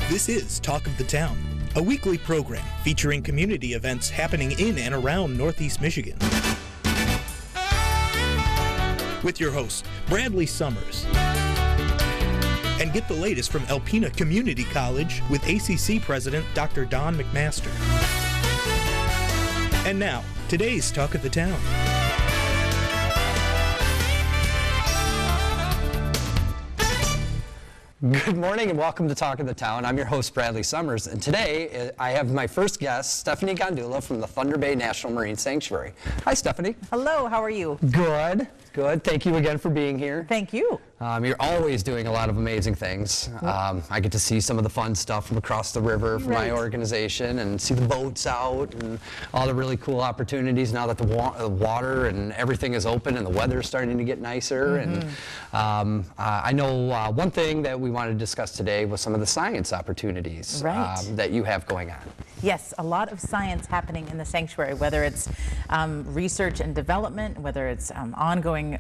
This is Talk of the Town, a weekly program featuring community events happening in and around Northeast Michigan. With your host, Bradley Summers. And get the latest from Alpena Community College with ACC President Dr. Don McMaster. And now, today's Talk of the Town. Good morning and welcome to Talk of the Town. I'm your host, Bradley Summers, and today I have my first guest, Stephanie Gondula from the Thunder Bay National Marine Sanctuary. Hi, Stephanie. Hello, how are you? Good, good. Thank you again for being here. Thank you. You're always doing a lot of amazing things. I get to see some of the fun stuff from across the river from my organization and see the boats out and all the really cool opportunities now that the water and everything is open and the weather's starting to get nicer. And I know one thing that we wanted to discuss today was some of the science opportunities that you have going on. Yes, a lot of science happening in the sanctuary, whether it's research and development, whether it's ongoing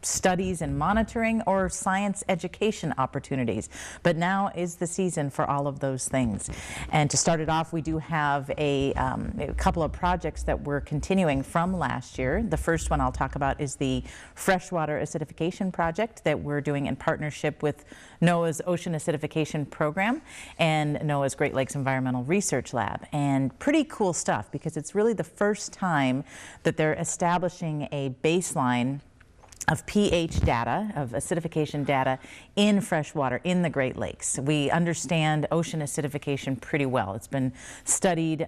studies and monitoring, or science education opportunities. But now is the season for all of those things. And to start it off, we do have a couple of projects that we're continuing from last year. The first one I'll talk about is the freshwater acidification project that we're doing in partnership with NOAA's Ocean Acidification Program and NOAA's Great Lakes Environmental Research Lab. And pretty cool stuff, because it's really the first time that they're establishing a baseline of pH data, of acidification data in freshwater in the Great Lakes. We understand ocean acidification pretty well. It's been studied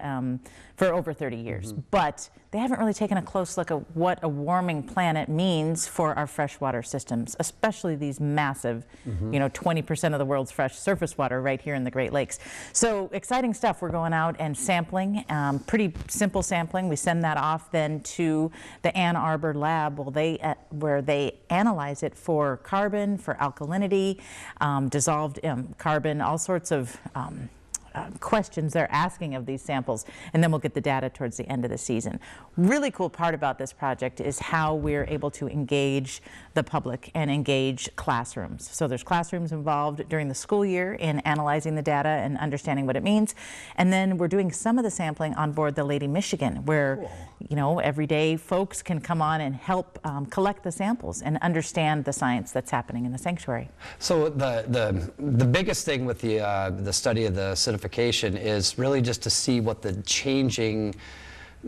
for over 30 years, but they haven't really taken a close look at what a warming planet means for our freshwater systems, especially these massive, 20% of the world's fresh surface water right here in the Great Lakes. So exciting stuff. We're going out and sampling, pretty simple sampling. We send that off then to the Ann Arbor lab where they analyze it for carbon, for alkalinity, dissolved carbon, all sorts of questions they're asking of these samples, and then we'll get the data towards the end of the season. Really cool part about this project is how we're able to engage the public and engage classrooms. So there's classrooms involved during the school year in analyzing the data and understanding what it means, and then we're doing some of the sampling on board the Lady Michigan, where everyday folks can come on and help collect the samples and understand the science that's happening in the sanctuary. So the biggest thing with the study of the acidification is really just to see what the changing,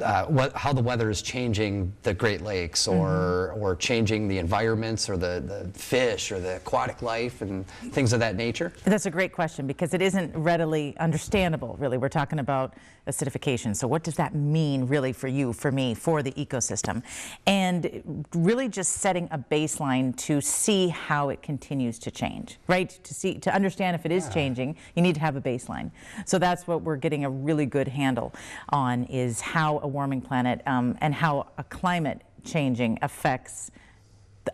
how the weather is changing the Great Lakes, or changing the environments, or the fish, or the aquatic life, and things of that nature? That's a great question, because it isn't readily understandable, really. We're talking about acidification. So what does that mean really for you, for me, for the ecosystem? And really just setting a baseline to see how it continues to change, right? To understand if it is changing, you need to have a baseline. So that's what we're getting a really good handle on, is how a warming planet and how a climate changing affects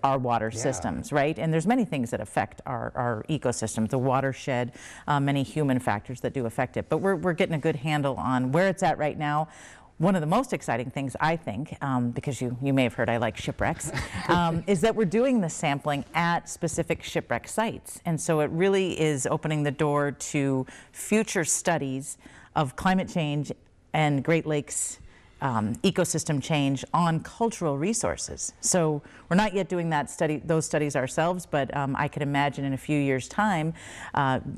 our water systems, right? And there's many things that affect our ecosystem, the watershed, many human factors that do affect it. But we're getting a good handle on where it's at right now. One of the most exciting things, I think, because you may have heard I like shipwrecks, is that we're doing the sampling at specific shipwreck sites. And so it really is opening the door to future studies of climate change and Great Lakes ecosystem change on cultural resources. So we're not yet doing those studies ourselves, but I could imagine in a few years' time,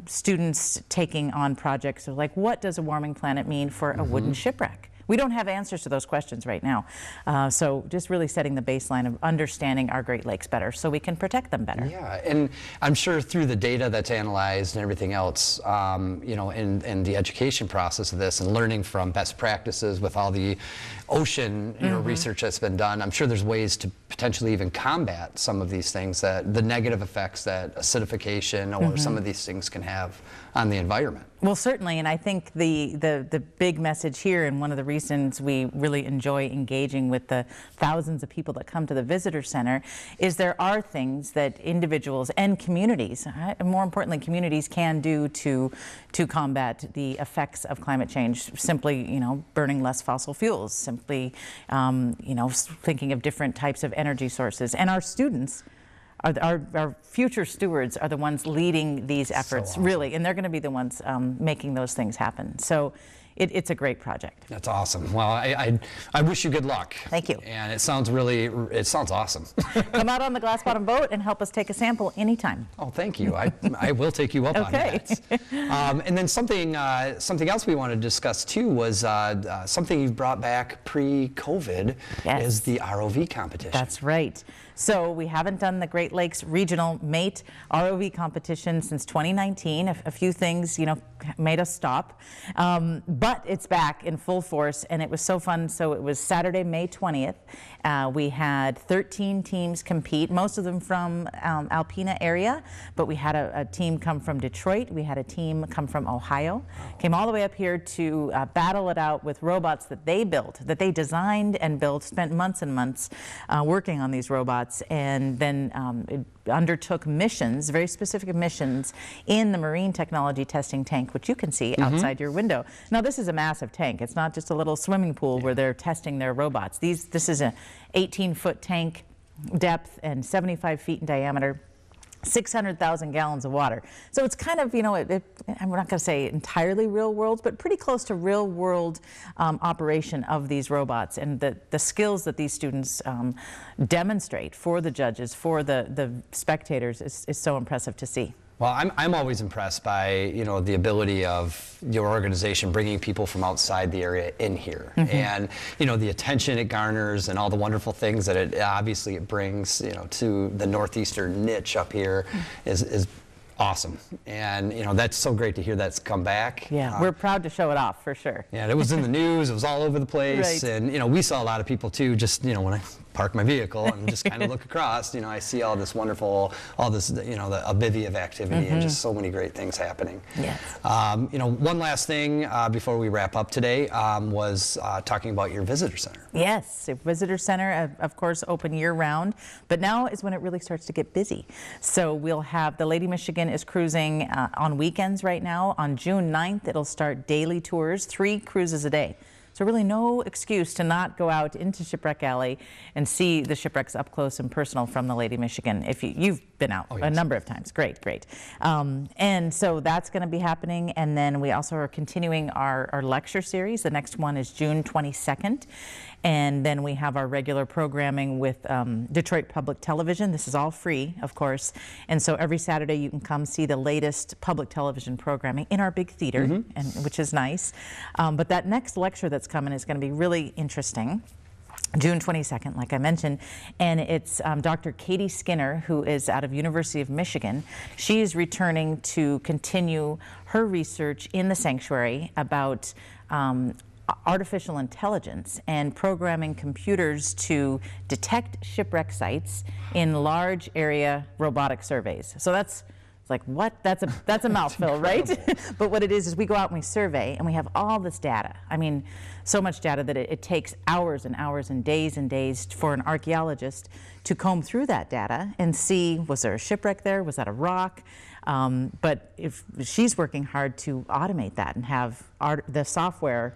students taking on projects of like, what does a warming planet mean for a wooden shipwreck? We don't have answers to those questions right now. So just really setting the baseline of understanding our Great Lakes better so we can protect them better. Yeah, and I'm sure through the data that's analyzed and everything else, in the education process of this and learning from best practices with all the ocean research that's been done, I'm sure there's ways to potentially even combat some of these things, that the negative effects that acidification or some of these things can have on the environment. Well, certainly, and I think the big message here, and one of the reasons we really enjoy engaging with the thousands of people that come to the visitor center, is there are things that individuals and communities, and more importantly communities, can do to combat the effects of climate change. Simply, burning less fossil fuels, simply, thinking of different types of energy sources. And our students our future stewards are the ones leading these efforts, awesome. really, and they're going to be the ones making those things happen. So it's a great project. That's awesome. Well, I wish you good luck. Thank you. And it sounds awesome. Come out on the glass bottom boat and help us take a sample anytime. Oh, thank you. I will take you up on that. And then something else we wanted to discuss too was something you brought back pre-COVID is the ROV competition. That's right. So we haven't done the Great Lakes Regional Mate ROV competition since 2019. A few things, made us stop. But it's back in full force, and it was so fun. So it was Saturday, May 20th. We had 13 teams compete, most of them from Alpena area, but we had a team come from Detroit. We had a team come from Ohio. Came all the way up here to battle it out with robots that they built, that they designed and built, spent months and months working on these robots, and then undertook missions, very specific missions, in the Marine Technology Testing Tank, which you can see outside your window. Now, this is a massive tank. It's not just a little swimming pool where they're testing their robots. This is an 18-foot tank depth and 75 feet in diameter. 600,000 gallons of water. So it's kind of, I'm not going to say entirely real world, but pretty close to real world operation of these robots. And the skills that these students demonstrate for the judges, for the spectators is so impressive to see. Well, I'm always impressed by, the ability of your organization bringing people from outside the area in here. And, the attention it garners and all the wonderful things that it brings, to the northeastern niche up here is awesome. And, that's so great to hear that's come back. Yeah, we're proud to show it off, for sure. Yeah, it was in the news. It was all over the place. Right. And, we saw a lot of people, too, just, when I park my vehicle and just kind of look across, I see all this wonderful, the bevy of activity and just so many great things happening. Yes. One last thing before we wrap up today was talking about your visitor center. Yes, the visitor center, of course, open year-round, but now is when it really starts to get busy. So we'll have the Lady Michigan is cruising on weekends right now. On June 9th, it'll start daily tours, 3 cruises a day. So really no excuse to not go out into Shipwreck Alley and see the shipwrecks up close and personal from the Lady Michigan. If you've been out a number of times. Great. And so that's going to be happening. And then we also are continuing our lecture series. The next one is June 22nd. And then we have our regular programming with Detroit Public Television. This is all free, of course. And so every Saturday you can come see the latest public television programming in our big theater, which is nice. But that next lecture that's coming is going to be really interesting. June 22nd, like I mentioned, and it's Dr. Katie Skinner, who is out of University of Michigan. She is returning to continue her research in the sanctuary about artificial intelligence and programming computers to detect shipwreck sites in large area robotic surveys. So that's like, what? That's a mouthful, right? But what it is we go out and we survey, and we have all this data. I mean, so much data that it takes hours and hours and days for an archaeologist to comb through that data and see, was there a shipwreck there? Was that a rock? But if she's working hard to automate that and have the software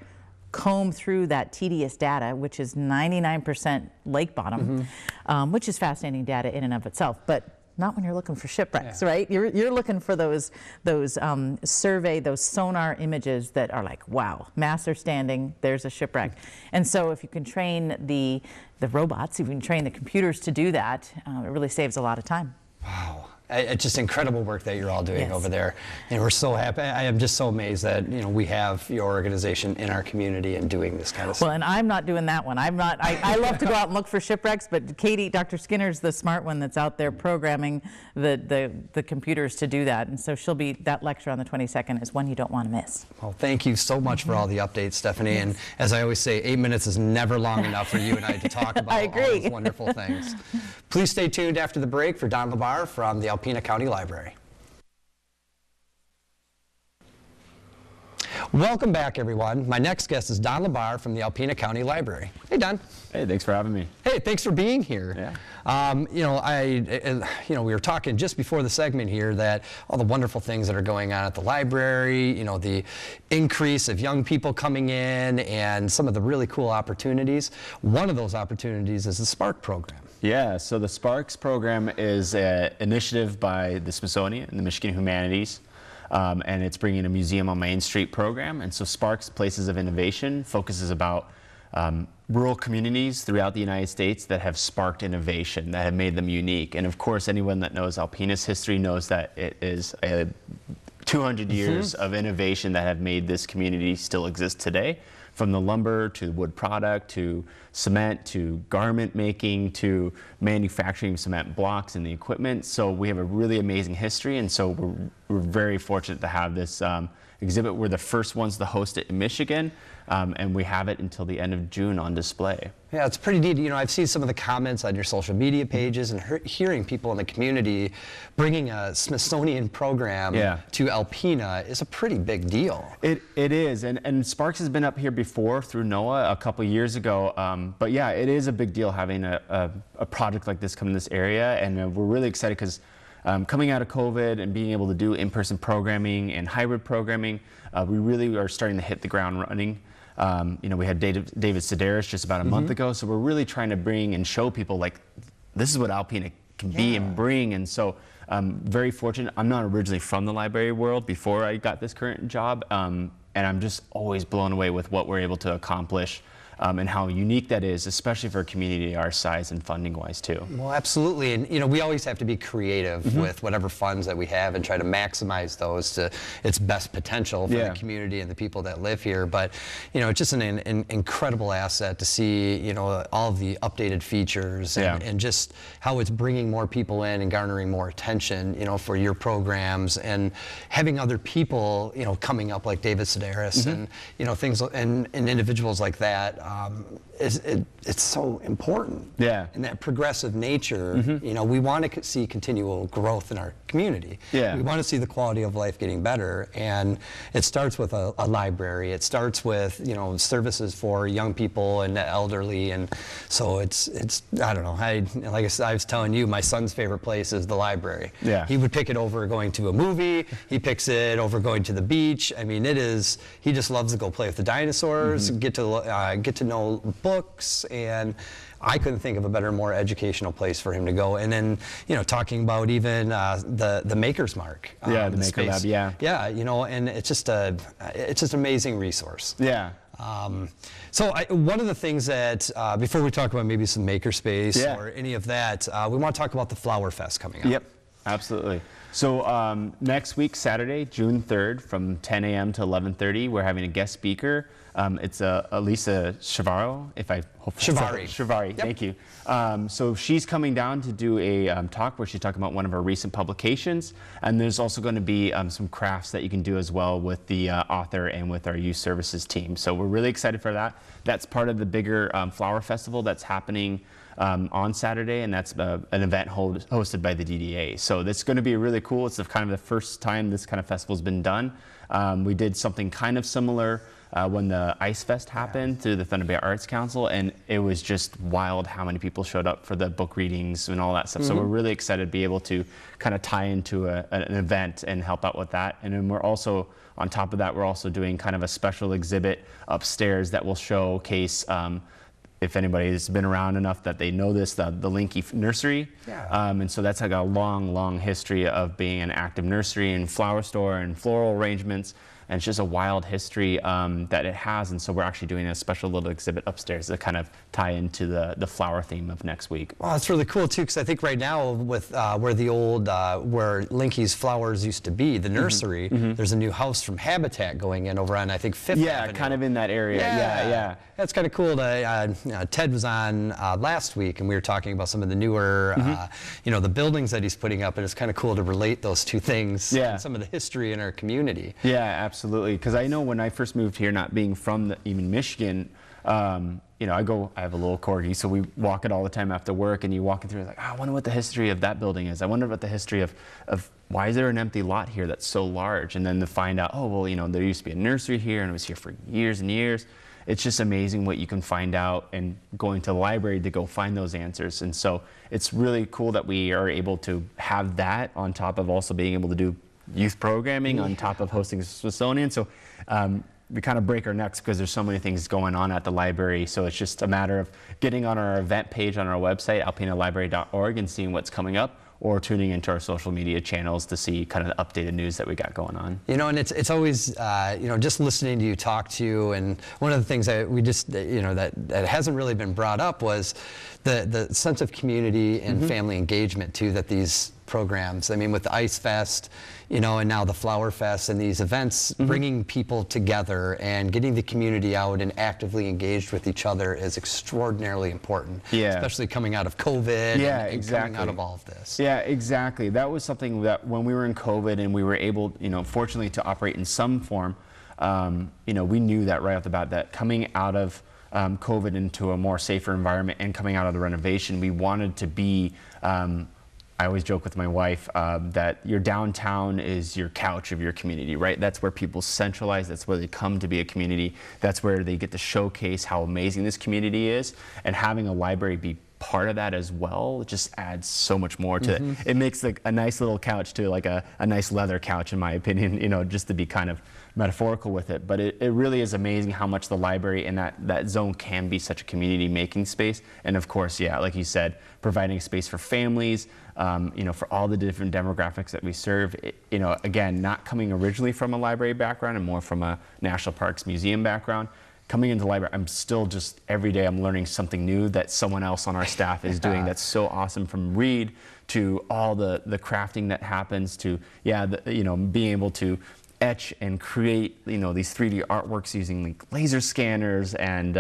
comb through that tedious data, which is 99% lake bottom, which is fascinating data in and of itself. But not when you're looking for shipwrecks, right? You're looking for those sonar images that are like, wow, masts are standing, there's a shipwreck. And so if you can train the robots, if you can train the computers to do that, it really saves a lot of time. Wow. It's just incredible work that you're all doing over there, and we're so happy. I am just so amazed that we have your organization in our community and doing this kind of stuff. Well, and I'm not doing that one. I'm not. I love to go out and look for shipwrecks, but Katie, Dr. Skinner's the smart one that's out there programming the computers to do that, and so that lecture on the 22nd is one you don't want to miss. Well, thank you so much for all the updates, Stephanie. And as I always say, 8 minutes is never long enough for you and I to talk about all those wonderful things. Please stay tuned after the break for Don LaBar from the Alpena County Library. Welcome back, everyone. My next guest is Don LaBar from the Alpena County Library. Hey, Don. Hey, thanks for having me. Hey, thanks for being here. Yeah. We were talking just before the segment here that all the wonderful things that are going on at the library, the increase of young people coming in and some of the really cool opportunities. One of those opportunities is the Spark program. Yeah, so the Sparks program is an initiative by the Smithsonian and the Michigan Humanities, and it's bringing a Museum on Main Street program. And so Sparks Places of Innovation focuses about rural communities throughout the United States that have sparked innovation, that have made them unique. And of course, anyone that knows Alpina's history knows that it is 200 years of innovation that have made this community still exist today. From the lumber to wood product to cement to garment making to manufacturing cement blocks and the equipment. So we have a really amazing history, and so we're very fortunate to have this exhibit. We're the first ones to host it in Michigan, and we have it until the end of June on display. Yeah, it's pretty neat. You know, I've seen some of the comments on your social media pages and hearing people in the community bringing a Smithsonian program to Alpena is a pretty big deal. It is, and Sparks has been up here before through NOAA a couple years ago, but yeah, it is a big deal having a project like this come in this area, and we're really excited because coming out of COVID and being able to do in-person programming and hybrid programming, we really are starting to hit the ground running. You know, we had David Sedaris just about a month ago, so we're really trying to bring and show people like this is what Alpena can be and bring. And so very fortunate. I'm not originally from the library world before I got this current job, and I'm just always blown away with what we're able to accomplish. And how unique that is, especially for a community our size and funding-wise too. Well, absolutely, and you know, we always have to be creative with whatever funds that we have and try to maximize those to its best potential for the community and the people that live here. But you know, it's just an incredible asset to see, you know, all of the updated features and just how it's bringing more people in and garnering more attention, you know, for your programs and having other people, you know, coming up like David Sedaris and you know, things and individuals like that. It's so important. Yeah. And that progressive nature, you know, we want to see continual growth in our community. Yeah. We want to see the quality of life getting better, and it starts with a library. It starts with, you know, services for young people and the elderly, and so it's I don't know. Like I said, I was telling you, my son's favorite place is the library. Yeah. He would pick it over going to a movie. He picks it over going to the beach. I mean, he just loves to go play with the dinosaurs, get to know books, and I couldn't think of a better, more educational place for him to go. And then, you know, talking about even the Maker's Mark. The Maker Lab, Yeah, you know, and it's just an amazing resource. Yeah. So one of the things that, before we talk about maybe some makerspace or any of that, we want to talk about the Flower Fest coming up. Yep, absolutely. So next week, Saturday, June 3rd, from 10 a.m. to 11:30, we're having a guest speaker. It's Elisa Chavarro, Chavarri, Yep. Thank you. So she's coming down to do a talk where she's talking about one of her recent publications, and there's also going to be some crafts that you can do as well with the author and with our youth services team. So we're really excited for that. That's part of the bigger flower festival that's happening on Saturday, and that's an event hosted by the DDA. So this is going to be really cool. It's kind of the first time this kind of festival has been done. We did something kind of similar when the Ice Fest happened through the Thunder Bay Arts Council, and it was just wild how many people showed up for the book readings and all that stuff. So we're really excited to be able to kind of tie into an event and help out with that. And then we're also, on top of that, we're also doing kind of a special exhibit upstairs that will showcase if anybody's been around enough that they know this, the Linky Nursery. And so that's like a long, long history of being an active nursery and flower store and floral arrangements. And it's just a wild history that it has. And so we're actually doing a special little exhibit upstairs to kind of tie into the flower theme of next week. Well, that's really cool too, because I think right now with where the old, where Linky's Flowers used to be, the nursery, there's a new house from Habitat going in over on, I think, 5th Avenue. Yeah, kind of in that area. Yeah. That's kind of cool. Ted was on last week, and we were talking about some of the newer, you know, the buildings that he's putting up, and it's kind of cool to relate those two things and some of the history in our community. Yeah, absolutely. Because I know when I first moved here, not being from even Michigan, you know, I have a little corgi, so we walk it all the time after work, and you walk it through, like, I wonder what the history of that building is. I wonder what the history of why is there an empty lot here that's so large? And then to find out, oh, well, you know, there used to be a nursery here, and it was here for years and years. It's just amazing what you can find out and going to the library to go find those answers. And so it's really cool that we are able to have that on top of also being able to do youth programming on top of hosting the Smithsonian. So kind of break our necks because there's so many things going on at the library. So it's just a matter of getting on our event page on our website, alpenalibrary.org, and seeing what's coming up, or tuning into our social media channels to see kind of the updated news that we got going on. You know, and it's always, you know, just listening to you talk to you, and one of the things that we just, you know, that hasn't really been brought up was the sense of community and family engagement too that these programs, I mean, with the Ice Fest, you know, and now the Flower Fest and these events, bringing people together and getting the community out and actively engaged with each other is extraordinarily important. Yeah. Especially coming out of COVID and exactly. coming out of all of this. Yeah, exactly. That was something that when we were in COVID and we were able, you know, fortunately to operate in some form, you know, we knew that right off the bat that coming out of COVID into a more safer environment and coming out of the renovation, we wanted to be, I always joke with my wife that your downtown is your couch of your community, right? That's where people centralize. That's where they come to be a community. That's where they get to showcase how amazing this community is. And having a library be part of that as well just adds so much more to it. It makes like a nice little couch to like a nice leather couch, in my opinion, you know, just to be kind of metaphorical with it. But it really is amazing how much the library and that zone can be such a community making space. And of course, yeah, like you said, providing space for families, you know, for all the different demographics that we serve. You know, again, not coming originally from a library background and more from a National Parks Museum background. Coming into the library, I'm still just, every day I'm learning something new that someone else on our staff is doing that's so awesome, from read to all the crafting that happens to, you know, being able to etch and create, you know, these 3D artworks using like laser scanners and,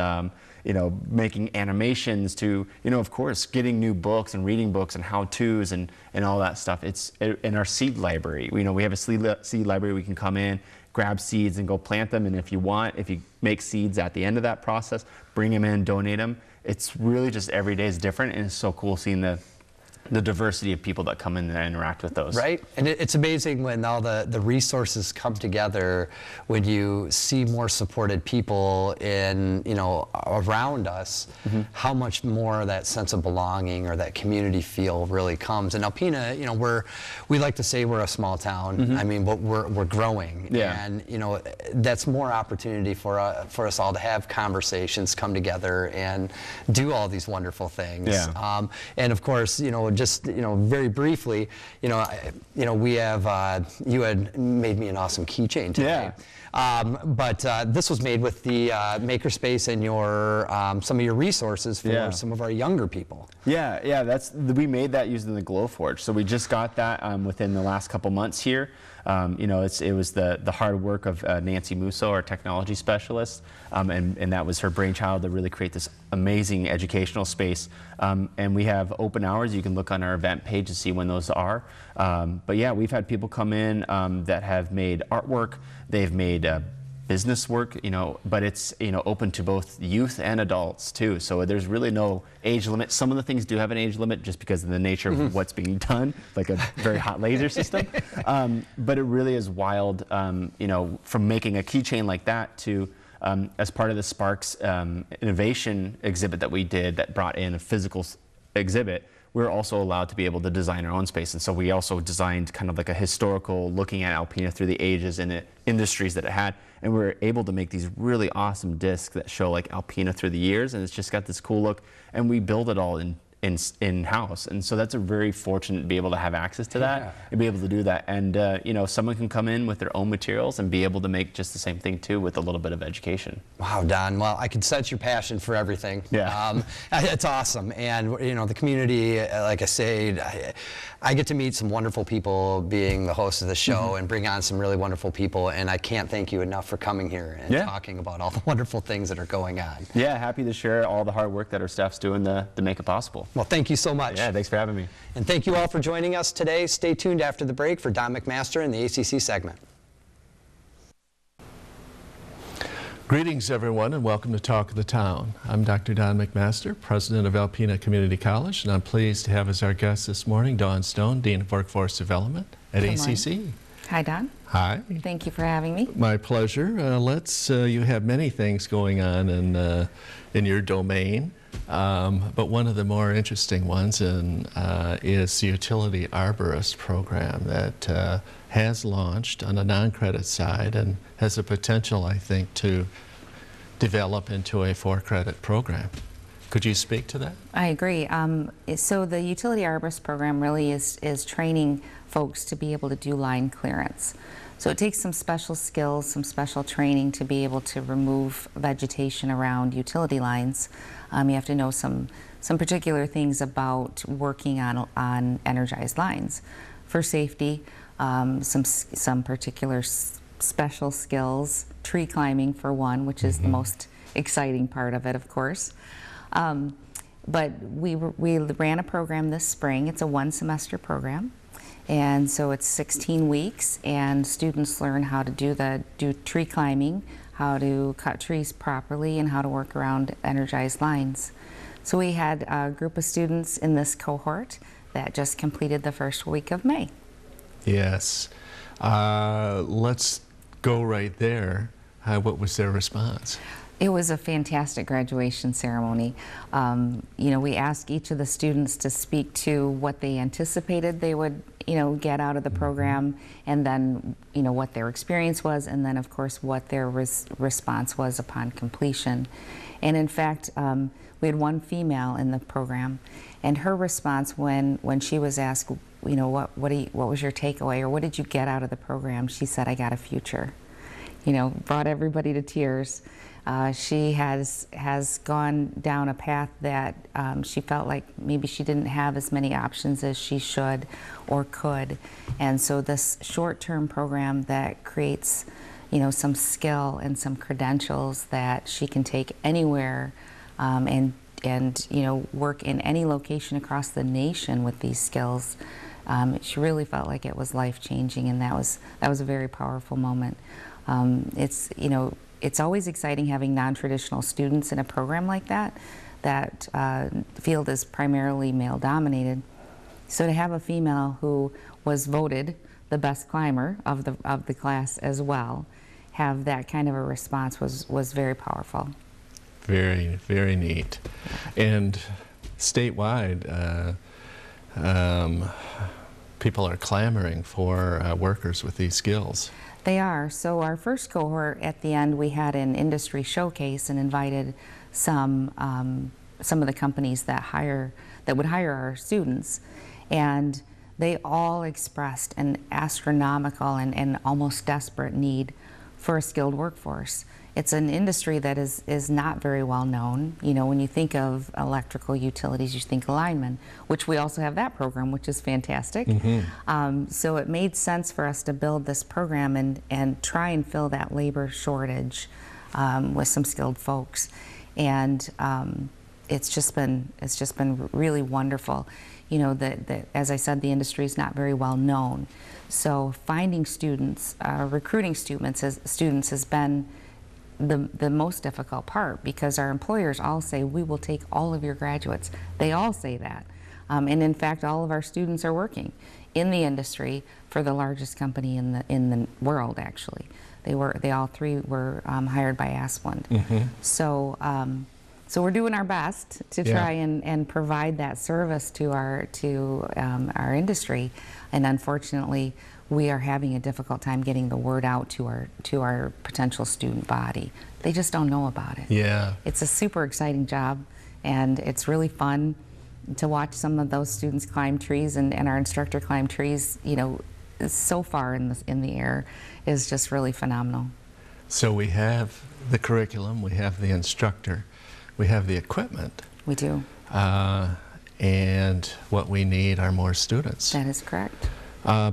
you know, making animations to, you know, of course, getting new books and reading books and how-tos and all that stuff. It's in our seed library. You know, we have a seed library. We can come in, grab seeds and go plant them. And if you want, if you make seeds at the end of that process, bring them in, donate them. It's really just every day is different, and it's so cool seeing the diversity of people that come in and interact with those. Right, and it's amazing when all the resources come together, when you see more supported people in, you know, around us, how much more that sense of belonging or that community feel really comes. And Alpena, you know, we like to say we're a small town. I mean, but we're growing. Yeah. And, you know, that's more opportunity for us all to have conversations, come together and do all these wonderful things. Yeah. And of course, you know, just, you know, very briefly, you know, we have, you had made me an awesome keychain today. Yeah. But this was made with the Makerspace and your some of your resources for some of our younger people. Yeah, we made that using the Glowforge. So we just got that within the last couple months here. You know, it was the hard work of Nancy Musso, our technology specialist, and that was her brainchild to really create this amazing educational space. And we have open hours. You can look on our event page to see when those are. But yeah, we've had people come in that have made artwork. They've made business work, you know, but it's, you know, open to both youth and adults too. So there's really no age limit. Some of the things do have an age limit just because of the nature of what's being done, like a very hot laser system. But it really is wild, you know, from making a keychain like that to, as part of the Sparks innovation exhibit that we did that brought in a physical exhibit, we're also allowed to be able to design our own space. And so we also designed kind of like a historical looking at Alpena through the ages and the industries that it had. And we were able to make these really awesome discs that show like Alpena through the years. And it's just got this cool look. And we build it all in-house. And so that's a very fortunate to be able to have access to that and be able to do that. And, you know, someone can come in with their own materials and be able to make just the same thing too with a little bit of education. Wow, Don. Well, I can sense your passion for everything. Yeah. It's awesome. And, you know, the community, like I said, I get to meet some wonderful people being the host of the show and bring on some really wonderful people. And I can't thank you enough for coming here and talking about all the wonderful things that are going on. Yeah, happy to share all the hard work that our staff's doing to make it possible. Well, thank you so much. Yeah, thanks for having me. And thank you all for joining us today. Stay tuned after the break for Don McMaster in the ACC segment. Greetings, everyone, and welcome to Talk of the Town. I'm Dr. Don McMaster, president of Alpena Community College, and I'm pleased to have as our guest this morning Dawn Stone, Dean of Workforce Development at ACC. Hi, Don. Hi. Thank you for having me. My pleasure. You have many things going on in your domain. But one of the more interesting ones is the Utility Arborist program that has launched on a non-credit side and has the potential, I think, to develop into a 4-credit program. Could you speak to that? I agree. So the Utility Arborist program really is training folks to be able to do line clearance. So it takes some special skills, some special training to be able to remove vegetation around utility lines. You have to know some particular things about working on energized lines. For safety, some particular special skills, tree climbing for one, which is the most exciting part of it, of course. But we ran a program this spring. It's a 1-semester program. And so it's 16 weeks, and students learn how to do tree climbing, how to cut trees properly, and how to work around energized lines. So we had a group of students in this cohort that just completed the first week of May. Yes. Let's go right there. What was their response? It was a fantastic graduation ceremony. You know, we asked each of the students to speak to what they anticipated they would, get out of the program, and then, what their experience was, and then, of course, what their response was upon completion. And in fact, we had one female in the program, and her response when she was asked, what was your takeaway, or what did you get out of the program? She said, "I got a future." Brought everybody to tears. She has gone down a path that she felt like maybe she didn't have as many options as she should or could. And so this short-term program that creates, some skill and some credentials that she can take anywhere and work in any location across the nation with these skills. She really felt like it was life-changing, and that was a very powerful moment. It's always exciting having non-traditional students in a program like that. That field is primarily male-dominated. So to have a female who was voted the best climber of the class as well, have that kind of a response was very powerful. Very, very neat. And statewide, people are clamoring for workers with these skills. They are. So our first cohort, at the end, we had an industry showcase and invited some of the companies that would hire our students, and they all expressed an astronomical and almost desperate need for a skilled workforce. It's an industry that is not very well known. When you think of electrical utilities, you think linemen, which we also have that program, which is fantastic. So it made sense for us to build this program and try and fill that labor shortage with some skilled folks. And it's just been really wonderful. That as I said, the industry is not very well known. So finding students, recruiting students has been the most difficult part, because our employers all say, "We will take all of your graduates." They all say that. And in fact, all of our students are working in the industry for the largest company in the world, actually. They all three were hired by Asplund. So we're doing our best to try and provide that service to our industry, and unfortunately, we are having a difficult time getting the word out to our potential student body. They just don't know about it. Yeah. It's a super exciting job, and it's really fun to watch some of those students climb trees, and our instructor climb trees, so far in the air is just really phenomenal. So we have the curriculum, we have the instructor, we have the equipment. We do. And what we need are more students. That is correct.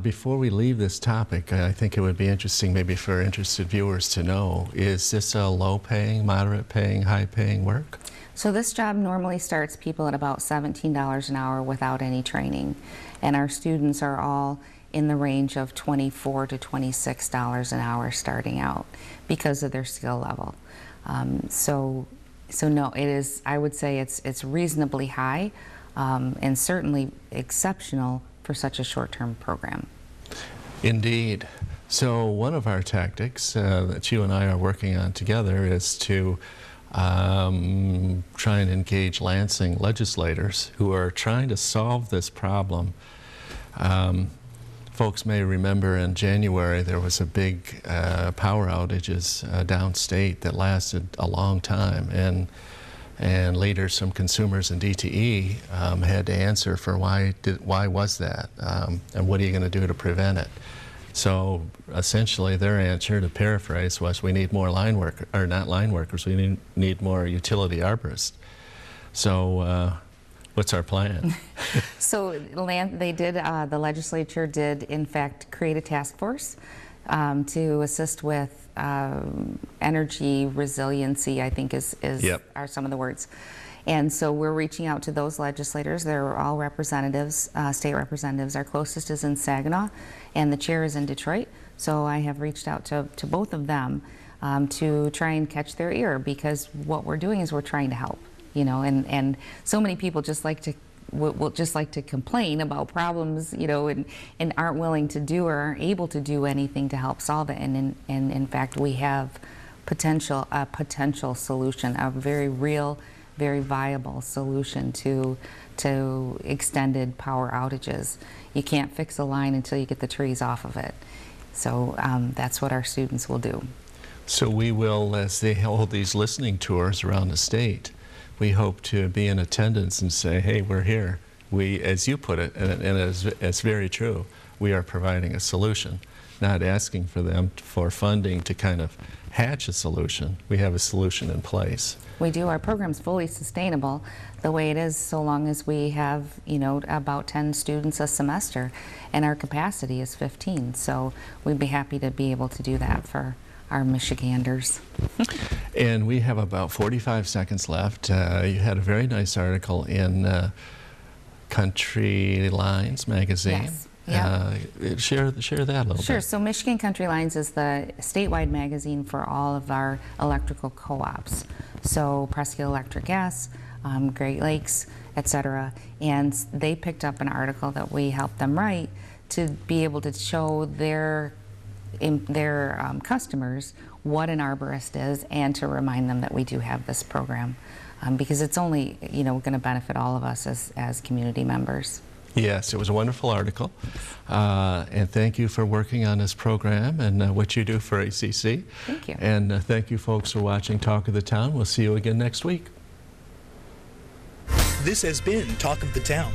Before we leave this topic, I think it would be interesting maybe for interested viewers to know, is this a low-paying, moderate-paying, high-paying work? So this job normally starts people at about $17 an hour without any training, and our students are all in the range of $24 to $26 an hour starting out because of their skill level. So no, it is. I would say it's reasonably high, and certainly exceptional for such a short-term program. Indeed. So one of our tactics that you and I are working on together is to try and engage Lansing legislators who are trying to solve this problem. Folks may remember in January there was a big power outages downstate that lasted a long time, and later some consumers in DTE had to answer for why was that, and what are you going to do to prevent it? So essentially their answer, to paraphrase, was we need more line workers, or not line workers, we need more utility arborists. So what's our plan? So the legislature did in fact create a task force to assist with energy resiliency, I think are some of the words. And so we're reaching out to those legislators. They're all representatives, state representatives. Our closest is in Saginaw, and the chair is in Detroit. So I have reached out to both of them to try and catch their ear, because what we're doing is we're trying to help, you know, and so many people just like to will just like to complain about problems, you know, and aren't willing to do or aren't able to do anything to help solve it. And in fact, we have a potential solution, a very real, very viable solution to extended power outages. You can't fix a line until you get the trees off of it. So that's what our students will do. So we will, as they hold these listening tours around the state, we hope to be in attendance and say, hey, we're here. We, as you put it, and it's very true, we are providing a solution, not asking for them for funding to kind of hatch a solution. We have a solution in place. We do. Our program's fully sustainable the way it is, so long as we have, you know, about 10 students a semester, and our capacity is 15. So we'd be happy to be able to do that for our Michiganders. And we have about 45 seconds left. You had a very nice article in Country Lines magazine. Yes. Yeah. Share that a little bit. Sure. So Michigan Country Lines is the statewide magazine for all of our electrical co-ops. So Prescott Electric Gas, Great Lakes, etc. And they picked up an article that we helped them write to be able to show their customers what an arborist is, and to remind them that we do have this program, because it's only, you know, going to benefit all of us as community members. Yes, it was a wonderful article, and thank you for working on this program and what you do for ACC. Thank you. And thank you folks for watching Talk of the Town. We'll see you again next week. This has been Talk of the Town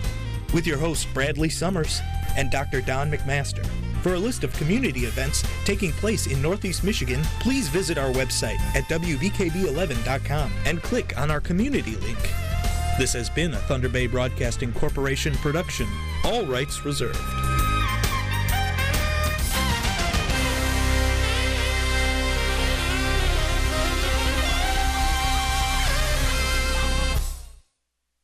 with your hosts Bradley Summers and Dr. Don McMaster. For a list of community events taking place in Northeast Michigan, please visit our website at WVKB11.com and click on our community link. This has been a Thunder Bay Broadcasting Corporation production. All rights reserved.